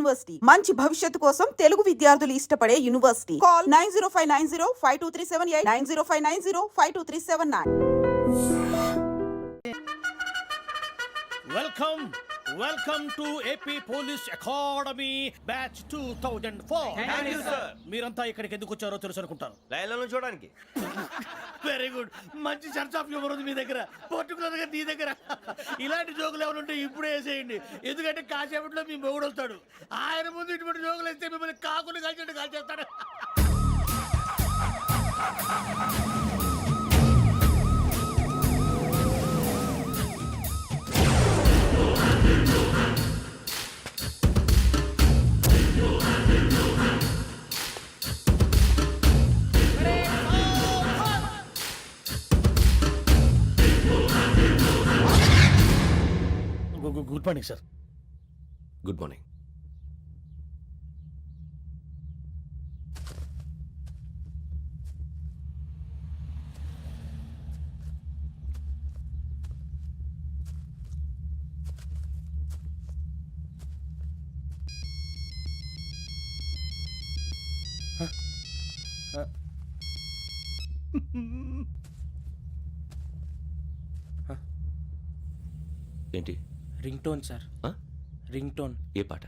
University మంచి భవిష్యత్తు కోసం తెలుగు విద్యార్థులు ఇష్టపడే university. Call 9059052378 9059052379. Welcome to AP police academy batch 2004. మీరంతా ఇక్కడికి ఎందుకు వచ్చారో తెలుసు అనుకుంటాను. లైన్లను చూడడానికి. Very good. మంచి సెన్స్ ఆఫ్ హ్యూమర్ ఉంది మీ దగ్గర, పర్టికులర్ గా నీ దగ్గర. ఇలాంటి జోకులు ఏమైనా ఉంటే ఇప్పుడే వేసేయండి, ఎందుకంటే కాసేపట్లో మీ మొగుడు వస్తాడు. ఆయన ముందు ఇటువంటి జోకులు వేస్తే మిమ్మల్ని కాకులు కాల్చేట్టు కాల్చేస్తాడు. Good morning sir. Good morning. ఏంటి? Ring tone sir. Ring tone. ఏ పాట?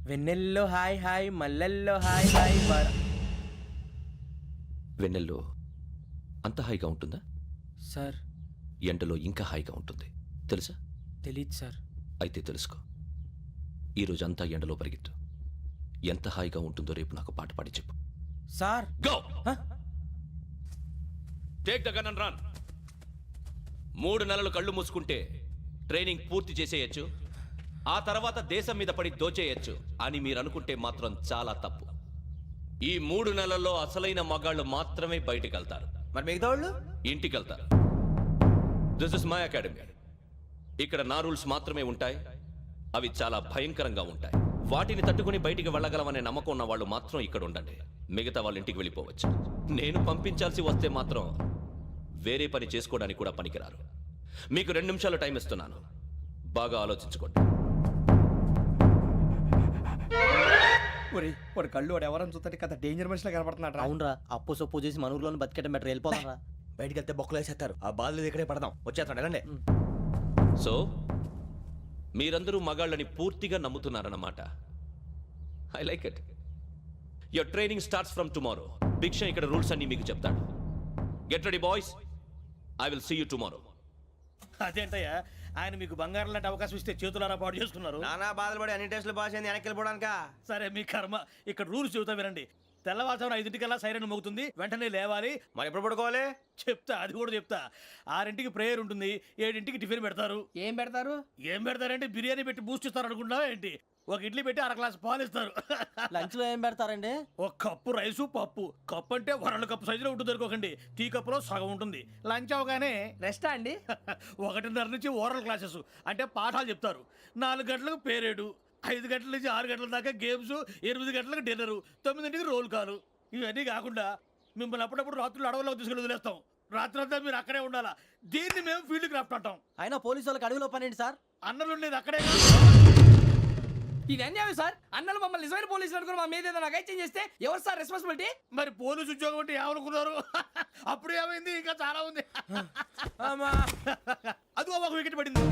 వెన్నెల్లో హాయ్ హాయ్ మల్లెల్లో హాయ్ హాయ్ వెన్నెల్లో అంత హాయిగా ఉంటుందా సార్? ఎండలో ఇంకా హాయిగా ఉంటుంది తెలుసా? తెలీదు సార్. అయితే తెలుసుకో. ఈరోజు అంతా ఎండలో పరిగెత్తు. ఎంత హాయిగా ఉంటుందో రేపు నాకు పాట పాడి చెప్పు. Sir go. Take the gun and run. 3 నెలలు కళ్ళు మూసుకుంటే ట్రైనింగ్ పూర్తి చేసేయచ్చు, ఆ తర్వాత దేశం మీద పడి దోచేయచ్చు అని మీరు అనుకుంటే మాత్రం చాలా తప్పు. ఈ 3 నెలల్లో అసలైన మగాళ్ళు మాత్రమే బయటికి వెళ్తారు. మరి మిగతా వాళ్ళు ఇంటికి వెళ్తారు. This is my academy. ఇక్కడ నా రూల్స్ మాత్రమే ఉంటాయి. అవి చాలా భయంకరంగా ఉంటాయి. వాటిని తట్టుకుని బయటికి వెళ్ళగలమనే నమ్మకం ఉన్న వాళ్ళు మాత్రం ఇక్కడ ఉండండి. మిగతా వాళ్ళు ఇంటికి వెళ్ళిపోవచ్చు. నేను పంపించాల్సి వస్తే మాత్రం వేరే పని చేసుకోవడానికి కూడా పనికిరారు. మీకు 2 నిమిషాలు టైం ఇస్తున్నాను, బాగా ఆలోచించుకోండి. వాడు కళ్ళు వాడు ఎవరైనా చూస్తే కదా డేంజర్ మనిషిలో కనపడుతున్నాడు. అవునరా, అప్పు సొప్పు చేసి మన ఊర్లో బతికేట బెటర్. వెళ్ళిపోతారా? బయటికి వెళ్తే బొక్కలు వేసేస్తారు. ఆ బాధలు ఇక్కడే పడదాం. వచ్చేస్తాడు వెళ్ళండి. సో మీరందరూ మగాళ్ళని పూర్తిగా నమ్ముతున్నారన్నమాట. I like it. Your training starts from tomorrow. Bhiksha ఇక్కడ రూల్స్ అన్ని మీకు చెప్తాడు. Get ready boys, I will see you tomorrow. అదేంటయ్యా, ఆయన మీకు బంగారం లాంటి అవకాశం ఇస్తే చేతులారా పాటు చేసుకున్నారు. నానా బాధలు పడి అన్ని టెస్టులు పాస్ అయింది, వెనక్కి వెళ్ళిపోవడానికా? సరే మీ కర్మ. ఇక్కడ రూల్స్ చెబుతా వినండి. తెల్లవారుజామున 5 సైరన్ మోగుతుంది, వెంటనే లేవాలి. మరి ఎప్పుడు పడుకోవాలి? చెప్తా, అది కూడా చెప్తా. 6 ప్రేయర్ ఉంటుంది, 7 టిఫిన్ పెడతారు. ఏం పెడతారు? ఏం పెడతారంటే బిర్యానీ పెట్టి బూస్ట్ ఇస్తారు అనుకుంటున్నావా ఏంటి? ఒక ఇడ్లీ పెట్టి 1/2 గ్లాస్ పాలు ఇస్తారు. లంచ్ లో ఏం పెడతారండి? ఒక కప్పు రైసు పప్పు. కప్పు అంటే 1/2 కప్పు సైజులో ఉంటుంది అనుకోకండి. టీ కప్పులో సగం ఉంటుంది. లంచ్ అవగానే రెస్టా అండి? 1:30 నుంచి ఓరల్ క్లాసెస్ అంటే పాఠాలు చెప్తారు. 4 గంటలకు పేరేడు, 5 గంటల నుంచి 6 గంటల దాకా గేమ్స్, 8 గంటలకు డిన్నరు, 9ంటికి రోల్ కాలు. ఇవన్నీ కాకుండా మిమ్మల్ని అప్పుడప్పుడు రాత్రులు అడవుల్లో తీసుకెళ్ళి వదిలేస్తాం. రాత్రి అంతా మీరు అక్కడే ఉండాలా. దీన్ని మేము ఫీల్డ్ క్రాఫ్ట్ అంటాం. అయినా పోలీసు వాళ్ళకి అడవిలో పని ఏంటి సార్? అన్నలు ఉండేది అక్కడే. ఇది అన్యాయం సార్. అన్నలు మమ్మల్ని నిజమైన పోలీసులు అనుకుని మా మీద ఏదైనా అగైత్యం చేస్తే ఎవరు సార్ రెస్పాన్సిబిలిటీ? మరి పోలీసు ఉద్యోగం అంటే ఏమనుకున్నారు? అప్పుడు ఏమైంది, ఇంకా చాలా ఉంది. అదిగో ఒక వికెట్ పడింది.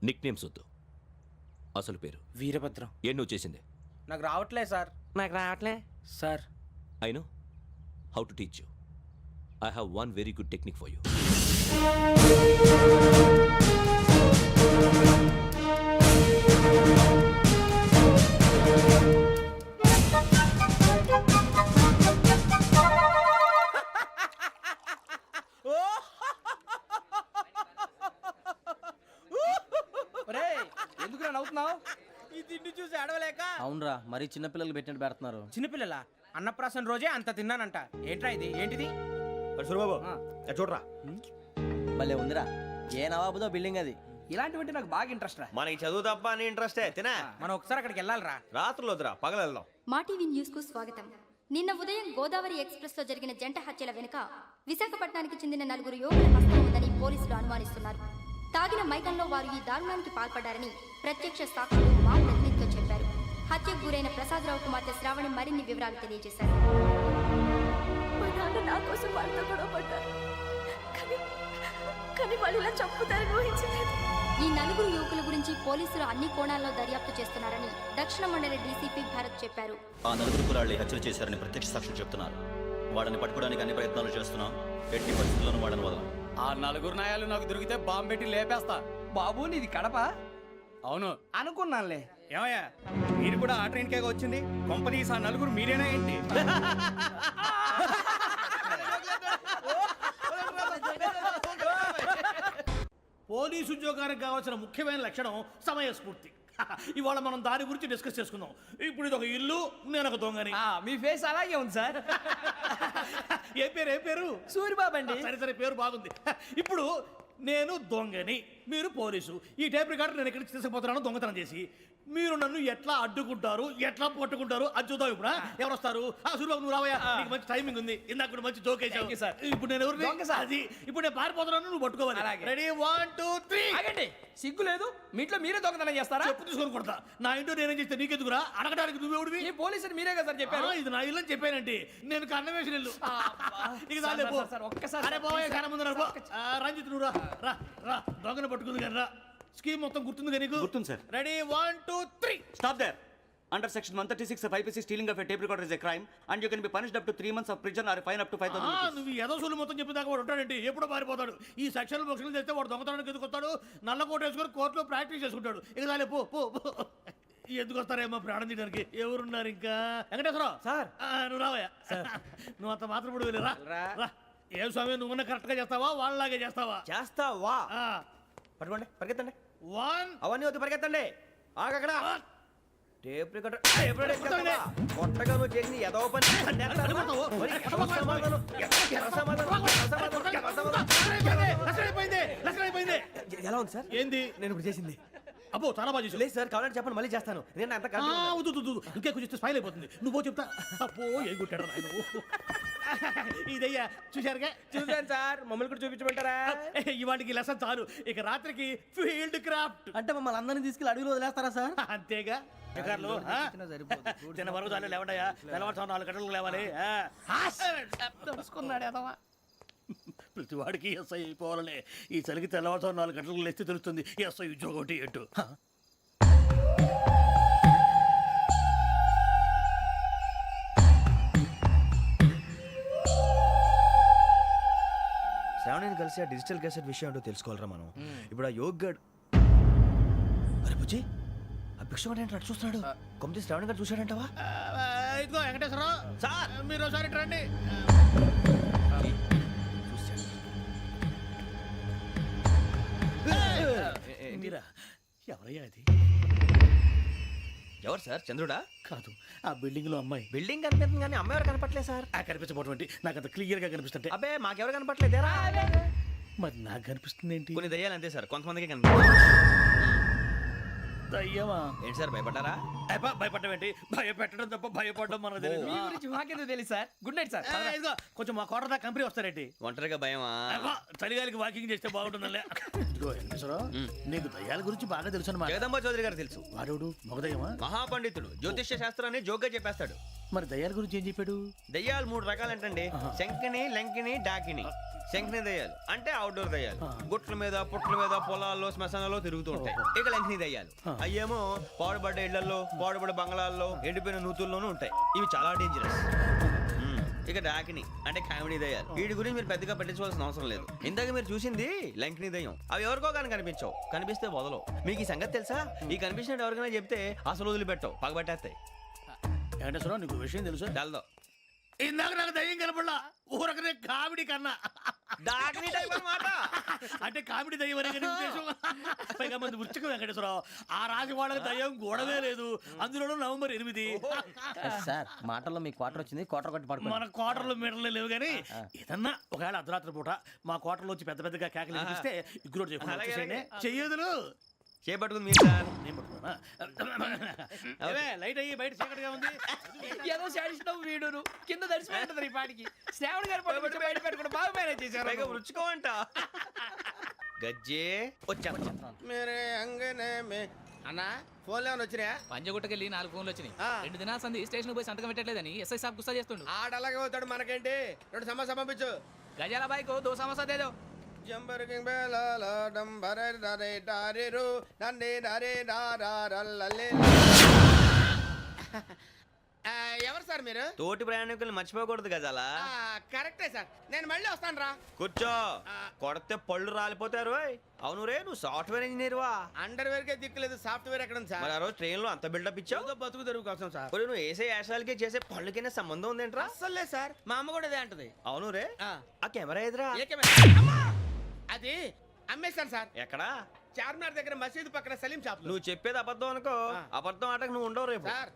నిక్ నేమ్స్ వద్దు, అసలు పేరు. వీరభద్రం. ఏం నువ్వు చేసింది? నాకు రావట్లే సార్. నాకు రావట్లే sir. I know how to teach you. I have one very good technique for you. ఎందుకు నవ్వుతున్నావు? ఈ తిండి చూసి అడవలేక. అవునరా, మరి చిన్నపిల్లలు పెట్టినట్టు పెడుతున్నారు. చిన్నపిల్లల అన్నప్రాసన రోజే అంత తిన్నానంట. ఏంట్రా ఇది? ఏంటిది? సూరిబాబు చూడరా. భలే ఉందిరా. ఏ నవాబుదో బిల్డింగ్ అది. ఇలాంటివంటే నాకు బాగా ఇంట్రెస్ట్ రా. మనకి చదువు తప్ప అని ఇంట్రెస్టే తినా. మనం ఒకసారి అక్కడికి వెళ్ళాలిరా. రాత్రులు వద్దురా, పగలు వెళ్దాం. మా టీవీ న్యూస్ కు స్వాగతం. నిన్న ఉదయం గోదావరి ఎక్స్ప్రెస్ లో జరిగిన జంట హత్యల వెనుక విశాఖపట్నానికి చెందిన 4 యువకుల హస్తం ఉందని పోలీసులు అనుమానిస్తున్నారు. తాగిన మైకంలో వారు ఈ దారుణానికి పాల్పడ్డారని ప్రత్యక్ష సాక్షులు మా ప్రతినిధితో చెప్పారు. హత్యకు గురైన ప్రసాదరావు కుమార్తె శ్రావణి మరిన్ని వివరాలు తెలియజేశారు. మా నాన్న నా కోసం వాళ్ళతో గొడవ పడ్డారు, కానీ వాళ్ళు ఇలా చంపుతారని ఊహించలేదు. ఈ 4 యువకుల గురించి పోలీసులు అన్ని కోణాల్లో దర్యాప్తు చేస్తున్నారని దక్షిణ మండలి డీసీపీ భరత్ చెప్పారు. ఆ 4 కురాళ్ళు హత్యలు చేశారని ప్రత్యక్ష సాక్షులు చెప్తున్నారు. వాళ్ళని పట్టుకోవడానికి అన్ని ప్రయత్నాలు చేస్తున్నాం. ఎట్టి పరిస్థితుల్లోనూ వాళ్ళని వదలం. ఆ 4 నాయాలు నాకు దొరికితే బాంబు పెట్టి లేపేస్తా. బాబు నీది కడప? అవును. అనుకున్నానులే. ఏమయ్యా, మీరు కూడా ఆ ట్రైన్ కేగా వచ్చింది? కంపెనీస్ ఆ 4 మీరేనా ఏంటి? పోలీసు ఉద్యోగానికి కావాల్సిన ముఖ్యమైన లక్షణం సమయస్ఫూర్తి. ఇవాళ మనం దాని గురించి డిస్కస్ చేసుకుందాం. ఇప్పుడు ఇది ఒక ఇల్లు, నేను ఒక దొంగని. మీ ఫేస్ అలాగే ఉంది సార్. ఏ పేరు? సూరిబాబు అండి. సరే పేరు బాగుంది. ఇప్పుడు నేను దొంగని, మీరు పోలీసు. ఈ టైప్ రికార్డు నేను ఎక్కడికి తీసుకుపోతున్నాను దొంగతనం చేసి. మీరు నన్ను ఎట్లా అడ్డుకుంటారు, ఎట్లా పట్టుకుంటారు అది చూద్దాం. ఇప్పుడు ఎవరు వస్తారు? సూరిబాబు నువ్వు రావయ్యా, నీకు మంచి టైమింగ్ ఉంది. ఇందాక కూడా మంచి జోక్ వేసావు సార్. ఇప్పుడు నేను ఎవరు? అది ఇప్పుడు నేను పారిపోతున్నాను, నువ్వు పట్టుకోవాలి. రెడీ 1 2 3. ఆగండి, సిగ్గు లేదు? మీ ఇంట్లో మీరే దొంగతనం చేస్తారా? చెప్పు తీసుకొని కొడతా. నా ఇంట్లో నేనేం చేస్తే నీకెందుకురా? అడగడానికి నువ్వెవడివి? ఈ పోలీసులు మీరే కదా సార్ చెప్పారు. ఇది నా ఇల్లు అని చెప్పానంటే నేను కన్నవేసిన ఇల్లు. ఇక చాలే పో. ఒక్కసారి అరే బాబాయ్ చాలా ముందు రంజిత్ నువ్వు రా రా దొంగను పట్టుకుంది కానీ రా. స్కీమ్ మొత్తం గుర్తుంది కానీ నీకు? గుర్తుంది sir. Ready 1 2 3. Stop there. Under section 136 of IPC, stealing of a tape recorder is a crime and you can be punished up to 3 months of prison or a fine up to 5,000 rupees. నువ్వు ఏదో సొల్లు మొత్తం చెప్పిన దాకా వాడు ఉంటాడండి. ఎప్పుడో పారిపోతాడు. ఈ సెక్షన్లు బొక్షన్లు చేస్తే వాడు దొంగతనానికి ఎందుకు వస్తాడు? నల్ల కోట వేసుకొని కోర్టులో ప్రాక్టీస్ చేసుకుంటాడు. ఇక చాలే పో పో పో. ఎందుకు వస్తారేమో ప్రాణం తీయడానికి. ఎవరున్నారు ఇంకా? వెంకటేశ్వరరావు సార్. నువ్వు రావయ్యా. నువ్వు అంత మాత్రం ఇప్పుడు వెళ్ళి రా. ఏ స్వామి నువ్వు కరెక్ట్ గా చేస్తావా వాళ్ళలాగే చేస్తావా? చేస్తావా? పట్టుకోండి, పరిగెత్తండి. 1 అవన్నీ వద్దు, పరిగెత్తండి. ఆగక్కడ టేప్ రికార్డర్ కొట్టగా నువ్వు చేసి ఏదో పని. ఎలా ఉంది సార్? ఏంది నేను ఇప్పుడు చేసింది? అబ్బో చాలా బాగా చేసావు. లేదు సార్, కావాలంటే చెప్పండి, మళ్ళీ చేస్తాను. నేను అంత ఇంకే కొంచెం స్మైల్ అయిపోతుంది. నువ్వు చెప్తా. అబ్బో ఏం కొట్టాడు నాయన. ఇదయ్యా చూశారుగా? చూసాను సార్. మమ్మల్ని కూడా చూపించమంటారా? ఇవాటికి లెసన్ చాలు. ఇక రాత్రికి ఫీల్డ్ క్రాఫ్ట్. అంటే మమ్మల్ని అందరినీ తీసుకెళ్ళి అడుగులో వదిలేస్తారా సార్? అంతేగా. చిన్న వరకు చాలు లేవండాయా. తెల్లవారు 4 గంటలకు లేవాలి. తెలుసుకున్నాడు ఎదవా. ప్రతి వాడికి ఎస్ఐ అయిపోవాలనే. ఈ చలికి తెల్లవారు 4 గంటలకు లేస్తే తెలుస్తుంది ఎస్ఐ ఉద్యోగం ఒకటి ఎటు. శ్రావణిని కలిసి ఆ డిజిటల్ క్యాసెట్ విషయం ఏంటో తెలుసుకోవాలరా మనం. ఇప్పుడు ఆ యోగ్ గడ్. అరే బుజ్జి, ఆ భిక్షం అంటే అటు చూస్తున్నాడు. కొమ్మతి శ్రావణి గారు చూశాడంటావా? ఇదిగో వెంకటేశ్వరరావు సార్, మీరు ఒకసారి ఇటు రండి. మీరా? ఎవరయ్యా అది? ఎవరు సార్? చంద్రుడా? కాదు, ఆ బిల్డింగ్ లో అమ్మాయి. బిల్డింగ్ కనిపిస్తుంది కానీ అమ్మాయి ఎవరు కనపట్లేదు సార్. కనిపించబోటువంటి నాకు అంత క్లియర్ గా కనిపిస్తుంటే. అబ్బే మాకెవరు కనపట్లేదేరా? మరి నాకు కనిపిస్తుంది ఏంటి? కొన్ని దయ్యాలు అంతే సార్, కొంతమందికి కనిపిస్తుంది. దయ్యమా? ఏంటి సార్, భయపడ్డారా? భయపడడం ఏంటి? భయపెట్టడం తప్ప భయపడడం మనకు తెలియదు. మీ గురించి మాకేదో తెలుసు సార్. Good night sir. ఇదిగో కొంచెం మా కోట దాకా కంపెనీ వస్తారేంటి? ఒంటరిగా భయమా? చలిగాలికి వాకింగ్ చేస్తే బాగుంటుందిలే. ఇదిగో వెంకటేశ్వరరావు, నీకు దయ్యాల గురించి బాగా తెలుసు అన్నమాట. జగదంబ చౌదరి గారు తెలుసు. వాడు మగదయ్యమా? మహాపండితుడు, జ్యోతిష్య శాస్త్రాన్ని జోగ్గా చెప్పేస్తాడు. మరి దయ్యాల గురించి ఏం చెప్పాడు? దయ్యాలు 3 రకాలంటండి. శంకిని, లంకిని, డాకిని. శంకిని దయ్యాలు అంటే అవుట్డోర్ దయ్యాలు. గుట్ల మీద, పుట్ల మీద, పొలాల్లో, శ్మశానాల్లో తిరుగుతూ ఉంటాయి. ఇక లంకిని దయ్యాలు అయ్యేమో పాడుబడ్డ ఇళ్లలో, పాడుబడ్డ బంగ్లాల్లో, ఎండిపోయిన నూతుల్లోనూ ఉంటాయి. ఇవి చాలా డేంజరస్. ఇక డాకిని అంటే కామెడీ దయ్యాలు. వీటి గురించి మీరు పెద్దగా పట్టించుకోవాల్సిన అవసరం లేదు. ఇందాక మీరు చూసింది లంకిని దయ్యం. అవి ఎవరికో కానీ కనిపించవు, కనిపిస్తే వదలవు. మీకు ఈ సంగతి తెలుసా? ఈ కనిపించినట్టు ఎవరికైనా చెప్తే అసలు వదిలిపెట్టవు, పగబట్టేస్తాయి. వెంకటేశ్వరరావు, నీకు విషయం తెలుసు? డల్దో ఇందాక నాకు దయ్యం కనపడలా ఊరకనే కామెడీ కన్నా డాకిని టైప్ అన్నమాట. అంటే కామెడీ దయ్యం అనే కదా ఉద్దేశం. పైగా మంది వృచ్చిక వెంకటేశ్వరరావు ఆ రాజు వాళ్ళకి దయ్యం గొడవే లేదు. అందులోనూ నవంబర్ 8. సార్ మాటల్లో మీ క్వార్టర్ వచ్చింది, క్వార్టర్ కొట్టి పడుకో. మన కోటర్లో మీటర్లు లేవు కానీ ఏదన్నా ఒకవేళ అర్ధరాత్రి పూట మా కోటర్లో వచ్చి పెద్ద పెద్దగా కేకలు వినిపిస్తే ఇగ్గురు చెయ్యదులు చేపట్టుకుంది మీరు సార్. నేను పట్టుకున్నానా? ఏవే, లైట్ అయ్యి బయట చీకటిగా ఉంది. ఏదో శాడిస్తావు వీడును కింద దర్శనం ఈ పాటికి శ్రావణ్ గారు పట్టుబట్టి బయట పెట్టుకుంటే బాగా మేనేజ్ పైగా చేశారు. రుచుకోమంట. గజ్జే వచ్చా. మేరే అంగనే మే అన్నా ఫోన్లో ఏమైనా వచ్చినాయా? పంజగుట్టకెళ్ళి 4 ఫోన్లు వచ్చినాయి. 2 దినాల సంది స్టేషన్ పోయి సంతకం పెట్టలేదని ఎస్ఐ సాబ్ గుస్తా చేస్తుండు. ఆడలాగే పోతాడు, మనకేంటి? 2 సమస్య పంపించు. గజాల బైక్ 2 సమస్య దేదో. జంబరకింగ్ బేలాల డంబరే డరే డారిరు నందే డరే డారల్లలే. ఎవరు సార్ మీరు? తోటి ప్రయాణికులు మర్చిపోకూడదు గజాల. కరెక్టే సార్, నేను మళ్ళీ వస్తాను రా. కూర్చో. కొడితే పళ్ళు రాలిపోతారు. అవును రే, నువ్వు సాఫ్ట్వేర్ ఇంజనీర్ వా? అండర్వేర్ కే దిక్కులేదు, సాఫ్ట్వేర్ ఎక్కడ ఉంది మరి సార్? ఆ రోజు ట్రైన్ లో అంత బిల్డప్ ఇచ్చావు. ఏదో బతుకు తెరువు కోసం సార్. ఒరేయ్, నువ్వు వేసే యాశాలకి చేసే పళ్ళకైనా సంబంధం ఉందేంట్రా? అస్సలు లేదు సార్, మా అమ్మ కూడా అదే అంటది. అవును రే, ఆ. ఆ కెమెరా ఎదురా? ఏ కెమెరా? అమ్మా! అది అమ్మేశాను సార్. ఎక్కడా? చార్మినార్ దగ్గర మసీదు పక్కన సలీం షాప్. నువ్వు చెప్పేది అబద్ధం అనుకో. అబద్ధం ఆటకు నువ్వు ఉండవు రేపు. సార్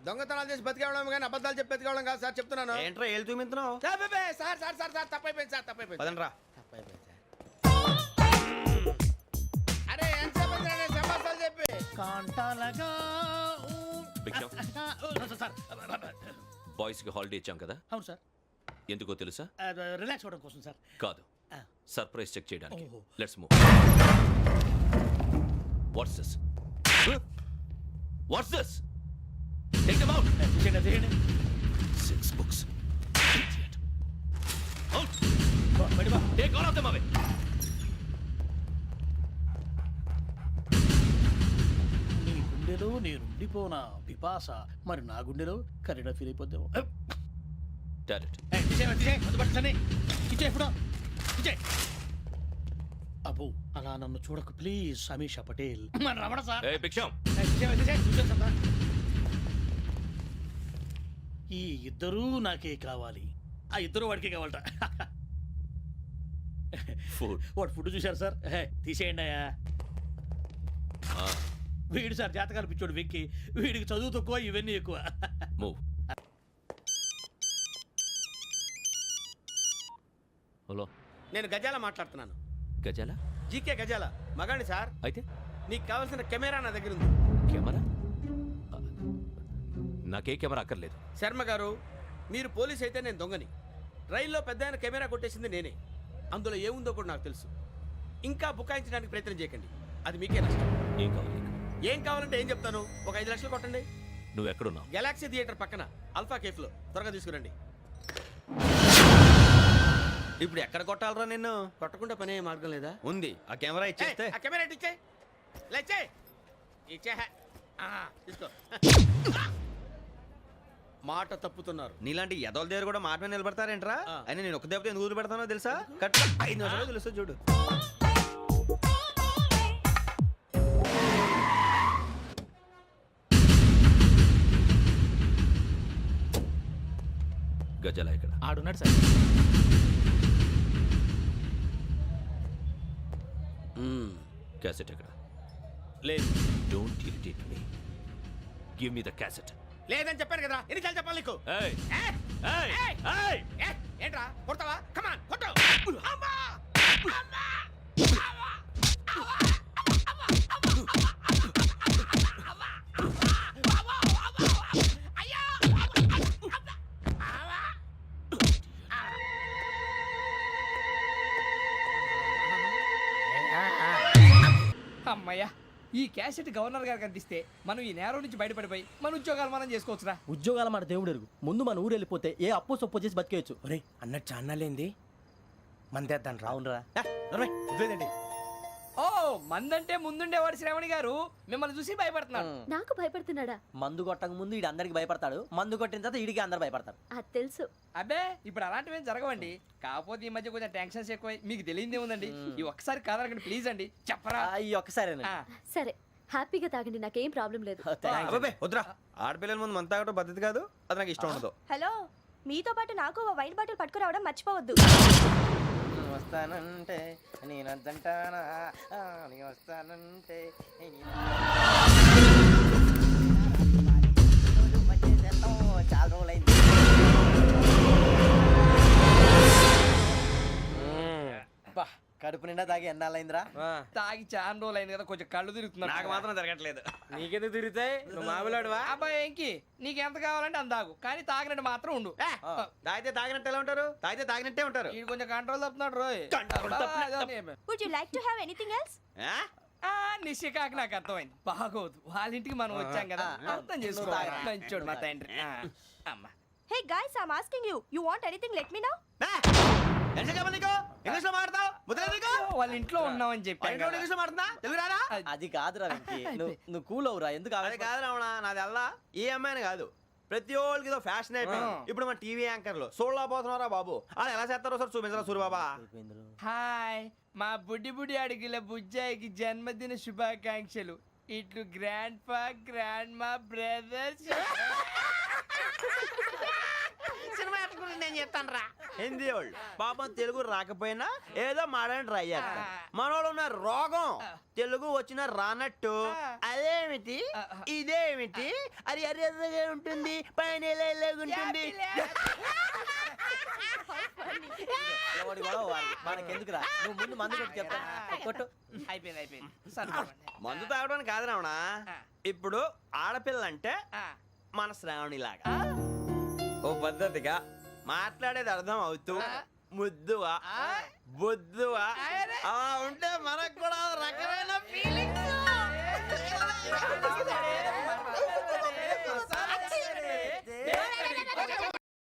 దొంగతనాలు చేసి బతికేవడం కానీ అబద్ధాలు చెప్పి బతికేవడం కాదు సార్, చెప్తున్నాను. ఏంట్రా ఏళ్ళు చూపించినావు? Sir sir sir sir sir తప్పైపోయింది సార్, తప్పైపోయింది. పదండ్రా. తప్పైపోయింది సార్. అరే ఎంత సమాసాలు చెప్పి కాంటాలగా భిక్షం, సార్. బాయ్స్ కి హాలిడే ఇచ్చాం కదా, అవును సార్. ఎందుకో తెలుసా? రిలాక్స్ అవ్వడం కోసం సార్. కాదు, సర్ప్రైజ్ చెక్ చేయడానికి. ఓహో. Let's move. What's this? What's this? Take them out. తీయండి. 6 books. Idiot. Out. బయట బా. Take all of them away. నీ గుండెలో నేనుండిపోనా పిపాస, మరి నా గుండెలో కరీడా ఫీల్ అయిపోద్దాము. Direct. అబ్బో, అలా నన్ను చూడకు ప్లీజ్ సమీషా పటేల్. మన రమణ సార్. Hey, భిక్షం. ఈ ఇద్దరూ నాకే కావాలి, ఆ ఇద్దరు వాడికే కావాలట. Food. వాడు ఫుడ్ చూశారు సార్. తీసేయండి అయ్యా. వీడు సార్ జాతకాలు పిచ్చోడు వెక్కి, వీడికి చదువు తక్కువ ఇవన్నీ ఎక్కువ. Move. హలో, నేను గజాల మాట్లాడుతున్నాను. గజాల? జీకే గజాల మగాండి సార్. అయితే నీకు కావాల్సిన కెమెరా నా దగ్గర ఉంది. కెమెరా? నాకే కెమెరా అక్కర్లేదు. శర్మ గారు, మీరు పోలీస్ అయితే నేను దొంగని. రైల్లో పెద్ద ఆయన కెమెరా కొట్టేసింది నేనే. అందులో ఏముందో కూడా నాకు తెలుసు. ఇంకా బుకాయించడానికి ప్రయత్నం చేయకండి, అది మీకే నష్టం. ఏం కావాలి నీకు? ఏం కావాలంటే ఏం చెప్తాను, ఒక 5 లక్షలు కొట్టండి. నువ్వు ఎక్కడున్నావు? గెలాక్సీ థియేటర్ పక్కన అల్ఫా కేఫ్లో. త్వరగా తీసుకురండి. ఇప్పుడు ఎక్కడ కొట్టాలరా నిన్ను? కొట్టకుండా పనే మార్గం లేదా? ఉంది, ఆ కెమెరా ఇచ్చేస్తే. ఆ కెమెరా ఇచ్చే లేచే ఇచ్చే తీసుకో. మాట తప్పుతున్నారు. నీలాంటి ఎదల దగ్గర కూడా మాట మీద నిలబడతారేంట్రా? ఆ. అయినా నేను ఒక దెబ్బతో ఎందుకు ఊరు పెడతానో తెలుసా? కరెక్ట్ 5 నిమిషాలు తెలుసు చూడు. గజాల ఇక్కడ. ఆడున్నాడు సార్. క్యాసెట్ ఎక్కడ? లేదు don't irritate me. Give me the cassette. లేదని చెప్పాను కదా, ఎన్నిసార్లు చెప్పాలి నీకు? ఏయ్ ఏ? ఏయ్ ఏయ్! ఏయ్! ఏ? ఏంట్రా కొడతావా? కమాన్ కొట్టు. అమ్మా! అమ్మా! అమ్మా! అమ్మయ్యా, ఈ క్యాసెట్ గవర్నర్ గారికి అందిస్తే మనం ఈ నేరం నుంచి బయటపడిపోయి మన ఉద్యోగాలు మనం చేసుకోవచ్చురా. ఉద్యోగాల మాట దేవుడు ఎరుగు. ముందు మన ఊరు వెళ్ళిపోతే ఏ అప్పు సొప్పు చేసి బతికేయచ్చు. ఒరే అన్నట్టు చాన్నాలేంది మందేద్దాను రా. అవునరా? వదిలేదండి. ఓ, మందంటే ముందుండేవాడు శ్రావణి గారు మిమ్మల్ని చూసి భయపడుతున్నాడు. నాకు భయపడుతున్నాడా? మందు కొట్టక ముందు ఈడు అందరికి భయపడతాడు, మందు కొట్టిన తర్వాత ఈడికి అందరు భయపడతారు. అది తెలుసు. అబ్బే, ఇప్పుడు అలాంటివి ఏం జరగవండి. కాకపోతే ఈ మధ్య కొంచెం టెన్షన్స్ ఎక్కువ, మీకు తెలియదే ఉందండి. ఈ ఒక్కసారి కాదనకండి ప్లీజ్ అండి, చెప్పరా. ఈ ఒక్కసారి ఆ, సరే, హ్యాపీగా తాగండి, నాకేం ప్రాబ్లం లేదు. అబ్బాబే వద్దురా. ఆడపిల్లల ముందు మంత తాగటం పద్ధతి కాదు, అది నాకు ఇష్టం ఉండదు. హలో, మీతో పాటు నాకు ఓ వైన్ బాటిల్ పట్టుకురావడం మర్చిపోవద్దు. వస్తానంటే నేనంటానా వస్తానంటే చాలా రోజులైంది. బా, కడుపు నిండా తాగి ఎన్నాళ్ళైందిరా? తాగి చాలా రోజులు అయింది కదా, కొంచెం కళ్ళు తిరుగుతున్నాడు. నాకు మాత్రం జరగట్లేదు. నీకెందుకు తిరుగుతాయి? నువ్వు మామూలుడువా? అబ్బాయి ఏంకి నీకు ఎంత కావాలంటే అంత తాగు, కానీ తాగినట్టు మాత్రం ఉండు. తాగితే తాగినట్టు ఎలా ఉంటారు? తాగితే తాగినట్టే ఉంటారు. వీడు కొంచెం కంట్రోల్ తప్పుతున్నాడు రోయ్. Would you like to have anything else? నిశ్చికాకి నాకు అర్థమైంది. బాగోదు, వాళ్ళ ఇంటికి మనం వచ్చాం కదా, అర్థం చేసుకోవాలి. మంచోడు మా తండ్రి. అమ్మ hey guys, I am asking you, you want anything let me know. English లో మాట్లాడతావు? వాళ్ళ ఇంట్లో ఉన్నామని చెప్పాను కదా. ఇంగ్లీష్ లో మాట్లాడుతున్నా? తెలుగు రాదా? అది కాదురా వెంకీ, నువ్వు కూల్ అవురా. ఎందుకు అది కాదు రావణ, నాది అల్లా ఈ అమ్మాయిని కాదు, ప్రతి ఒక్కరికి ఇదో ఫ్యాషన్ అయిపోయింది. ఇప్పుడు మన టీవీ యాంకర్లు సోళ్ళ పోతున్నారా బాబు, అలా ఎలా చేస్తారో సార్ చూపించరా సూరిబాబా. హాయ్, మా బుడ్డి బుడి అడిగిల బుజ్జాయికి జన్మదిన శుభాకాంక్షలు. ఇట్లు గ్రాండ్ ఫా గ్రాండ్ మా బ్రదర్స్. సినిమా నేను చెప్తాను రా. హిందీ వాళ్ళు పాపం తెలుగు రాకపోయినా ఏదో మాడని ట్రై చేస్తారు. మనోళ్ళు ఉన్న రోగం తెలుగు వచ్చిన రానట్టు అదేమిటి ఇదేమిటి అది అరిగా ఉంటుంది, పైన ఉంటుంది. మనకెందుకురా, నువ్వు ముందు మందు కొట్టు చెప్తా. కొట్టు. అయిపోయింది. మందు తాగడానికి కాదు రావణ, ఇప్పుడు ఆడపిల్ల అంటే మన శ్రావణిలాగా ఓ పద్ధతిగా మాట్లాడేది అర్థం అవుతూ ముద్దువా బొద్దువా అలా ఉంటే మనకు కూడా